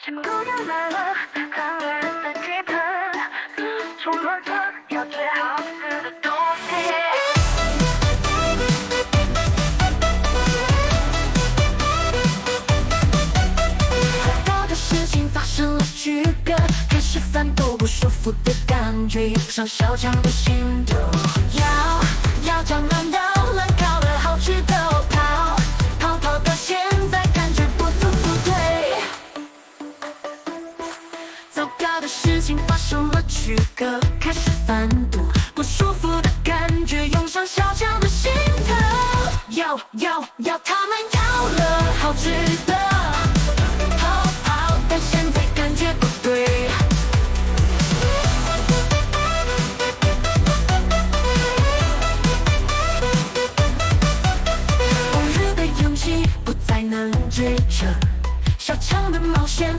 全部都来了，看个人的基本，除了这要最好吃的东西。多的事情发生了区隔，开始翻斗不舒服的感觉，涌上小强的心头。要讲难到冷烤了好吃的跑，跑到现在感觉不吐不对。糟糕的事情发生了区隔，开始翻肚不舒服的感觉，涌上小强的心头。要他们要了好吃的跑，但现在感觉不对。往日的勇气不再能追着，小强的冒险